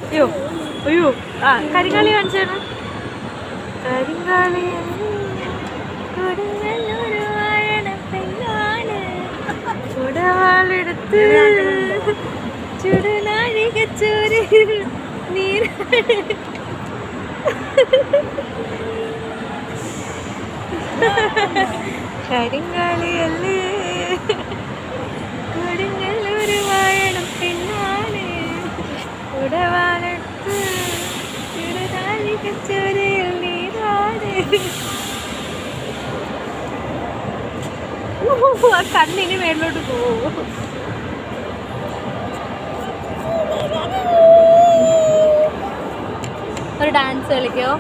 അയ്യോ അയ്യോ ആ കരിങ്കാളി കാണിച്ചാണ്. കരിങ്കാളി കൊടുങ്ങല്ലൂർ വാഴണ പെണ്ണാണ് ഉടവാളെടുത്ത് ചുടുനാഴികച്ചോര് നീരാണ്. കരിങ്കാളിയല്ലേ കൊടുങ്ങല്ലൂർ വാഴണ പെണ്ണാണ് ഉടവാളെടുത്ത് ചുടുനാഴികച്ചോരയിൽ നീരാണ്. ആ കണ്ണിന് മേലോട്ട് പോവോ? ഒരു ഡാൻസ് കളിക്കോ?